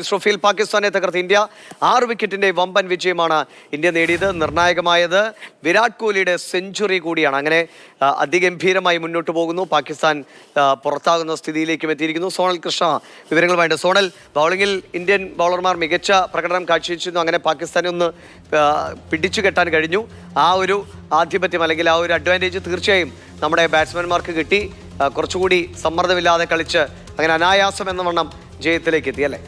ട്രോഫിയിൽ പാകിസ്ഥാനെ തകർത്ത് ഇന്ത്യ 6 വിക്കറ്റിന്റെ വമ്പൻ വിജയമാണ് ഇന്ത്യ നേടിയത്. നിർണായകമായത് വിരാട് കോഹ്ലിയുടെ സെഞ്ചുറി കൂടിയാണ്. അങ്ങനെ അതിഗംഭീരമായി മുന്നോട്ട് പോകുന്നു. പാകിസ്ഥാൻ പുറത്താകുന്ന സ്ഥിതിയിലേക്കും എത്തിയിരിക്കുന്നു. സോണൽ കൃഷ്ണ വിവരങ്ങളുമായിട്ട്. സോണൽ, ബൗളിങ്ങിൽ ഇന്ത്യൻ ബൗളർമാർ മികച്ച പ്രകടനം കാഴ്ചവെച്ചിരുന്നു. അങ്ങനെ പാകിസ്ഥാനെ ഒന്ന് പിടിച്ചു കെട്ടാൻ കഴിഞ്ഞു. ആ ഒരു ആധിപത്യം അല്ലെങ്കിൽ ആ ഒരു അഡ്വാൻറ്റേജ് തീർച്ചയായും നമ്മുടെ ബാറ്റ്സ്മാൻമാർക്ക് കിട്ടി. കുറച്ചുകൂടി സമ്മർദ്ദമില്ലാതെ കളിച്ച് അങ്ങനെ അനായാസം എന്ന വണ്ണം ജയത്തിലേക്ക് എത്തി അല്ലേ?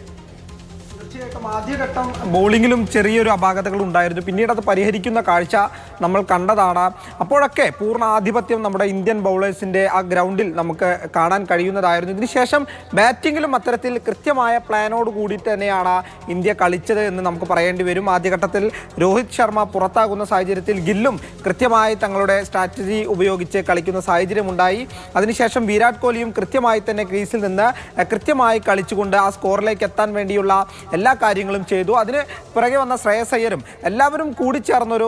തീർച്ചയായിട്ടും ആദ്യഘട്ടം ബോളിങ്ങിലും ചെറിയൊരു അപാകതകൾ ഉണ്ടായിരുന്നു. പിന്നീട് അത് പരിഹരിക്കുന്ന കാഴ്ച നമ്മൾ കണ്ടതാണ്. അപ്പോഴൊക്കെ പൂർണ്ണ ആധിപത്യം നമ്മുടെ ഇന്ത്യൻ ബൗളേഴ്സിൻ്റെ ആ ഗ്രൗണ്ടിൽ നമുക്ക് കാണാൻ കഴിയുന്നതായിരുന്നു. ഇതിനുശേഷം ബാറ്റിങ്ങിലും അത്തരത്തിൽ കൃത്യമായ പ്ലാനോട് കൂടി തന്നെയാണ് ഇന്ത്യ കളിച്ചത് എന്ന് നമുക്ക് പറയേണ്ടി വരും. ആദ്യഘട്ടത്തിൽ രോഹിത് ശർമ്മ പുറത്താകുന്ന സാഹചര്യത്തിൽ ഗില്ലും കൃത്യമായി തങ്ങളുടെ സ്ട്രാറ്റജി ഉപയോഗിച്ച് കളിക്കുന്ന സാഹചര്യമുണ്ടായി. അതിനുശേഷം വിരാട് കോഹ്ലിയും കൃത്യമായി തന്നെ ക്രീസിൽ നിന്ന് കൃത്യമായി കളിച്ചുകൊണ്ട് ആ സ്കോറിലേക്ക് എത്താൻ വേണ്ടിയുള്ള എല്ലാ കാര്യങ്ങളും ചെയ്തു. അതിന് പിറകെ വന്ന ശ്രേയസ് അയ്യരും എല്ലാവരും കൂടിച്ചേർന്നൊരു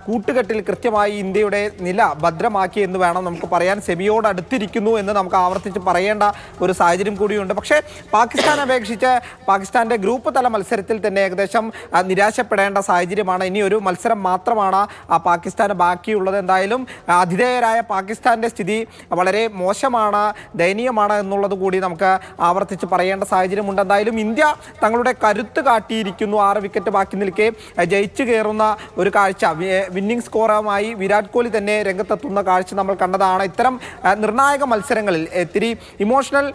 കൂട്ടുകെട്ടിൽ കൃത്യമായി ഇന്ത്യയുടെ നില ഭദ്രമാക്കി എന്ന് വേണം നമുക്ക് പറയാൻ. സെമിയോട് അടുത്തിരിക്കുന്നു എന്ന് നമുക്ക് ആവർത്തിച്ച് പറയേണ്ട ഒരു സാഹചര്യം കൂടിയുണ്ട്. പക്ഷേ പാകിസ്ഥാനെ അപേക്ഷിച്ച് പാകിസ്ഥാൻ്റെ ഗ്രൂപ്പ് തല മത്സരത്തിൽ തന്നെ ഏകദേശം നിരാശപ്പെടേണ്ട സാഹചര്യമാണ്. ഇനി ഒരു മത്സരം മാത്രമാണ് പാകിസ്ഥാന് ബാക്കിയുള്ളത്. എന്തായാലും ആതിഥേയരായ പാകിസ്ഥാൻ്റെ സ്ഥിതി വളരെ മോശമാണ്, ദയനീയമാണ് എന്നുള്ളത് കൂടി നമുക്ക് ആവർത്തിച്ച് പറയേണ്ട സാഹചര്യമുണ്ട്. എന്തായാലും ഇന്ത്യ തങ്ങളുടെ കരുത്ത് കാട്ടിയിരിക്കുന്നു. 6 വിക്കറ്റ് ബാക്കി നിൽക്കെ ജയിച്ചു കയറുന്ന ഒരു കാഴ്ച, വിന്നിംഗ് സ്കോറുമായി വിരാട് കോഹ്ലി തന്നെ രംഗത്തെത്തുന്ന കാഴ്ച നമ്മൾ കണ്ടതാണ്. ഇത്തരം നിർണായക മത്സരങ്ങളിൽ ഇത്തിരി ഇമോഷണൽ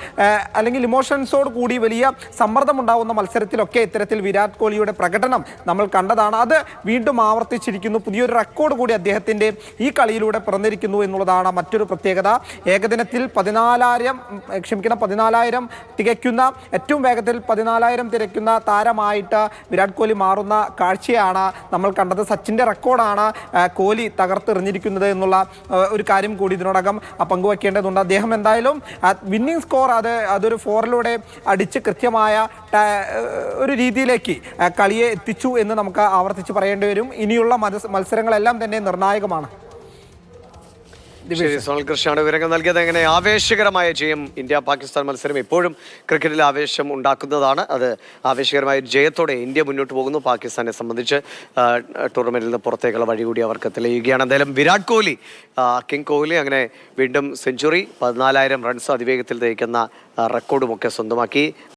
അല്ലെങ്കിൽ ഇമോഷൻസോട് കൂടി വലിയ സമ്മർദ്ദമുണ്ടാകുന്ന മത്സരത്തിലൊക്കെ ഇത്തരത്തിൽ വിരാട് കോഹ്ലിയുടെ പ്രകടനം നമ്മൾ കണ്ടതാണ്. അത് വീണ്ടും ആവർത്തിച്ചിരിക്കുന്നു. പുതിയൊരു റെക്കോർഡ് കൂടി അദ്ദേഹത്തിൻ്റെ ഈ കളിയിലൂടെ പിറന്നിരിക്കുന്നു എന്നുള്ളതാണ് മറ്റൊരു പ്രത്യേകത. ഏകദിനത്തിൽ 14,000 തികയ്ക്കുന്ന, ഏറ്റവും വേഗത്തിൽ 14,000 തികയ്ക്കുന്ന താരമായിട്ട് വിരാട് കോഹ്ലി മാറുന്ന കാഴ്ചയാണ് നമ്മൾ കണ്ടത്. സച്ചിൻ്റെ റെക്കോർഡാണ് കോഹ്ലി തകർത്തെറിഞ്ഞിരിക്കുന്നത് എന്നുള്ള ഒരു കാര്യം കൂടി ഇതിനോടകം പങ്കുവയ്ക്കേണ്ടതുണ്ട്. അദ്ദേഹം എന്തായാലും വിന്നിംഗ് സ്കോർ അതൊരു 4-ലൂടെ അടിച്ച് കൃത്യമായ ഒരു രീതിയിലേക്ക് കളിയെ എത്തിച്ചു എന്ന് നമുക്ക് ആവർത്തിച്ച് പറയേണ്ടി വരും. ഇനിയുള്ള മത്സരങ്ങളെല്ലാം തന്നെ നിർണായകമാണ്. സോണൽ കൃഷ്ണയാണ് വിവരങ്ങൾ നൽകിയത്. അങ്ങനെ ആവേശകരമായ ജയം. ഇന്ത്യ പാകിസ്ഥാൻ മത്സരം എപ്പോഴും ക്രിക്കറ്റിൽ ആവേശം ഉണ്ടാക്കുന്നതാണ്. അത് ആവേശകരമായ ജയത്തോടെ ഇന്ത്യ മുന്നോട്ട് പോകുന്നു. പാകിസ്ഥാനെ സംബന്ധിച്ച് ടൂർണമെന്റിൽ നിന്ന് പുറത്തേക്കുള്ള വഴി കൂടി അവർക്ക് തെളിയുകയാണ്. എന്തായാലും വിരാട് കോഹ്ലി, കിങ് കോഹ്ലി അങ്ങനെ വീണ്ടും സെഞ്ചുറി, 14,000 റൺസ് അതിവേഗത്തിൽ തയ്ക്കുന്ന റെക്കോർഡുമൊക്കെ സ്വന്തമാക്കി.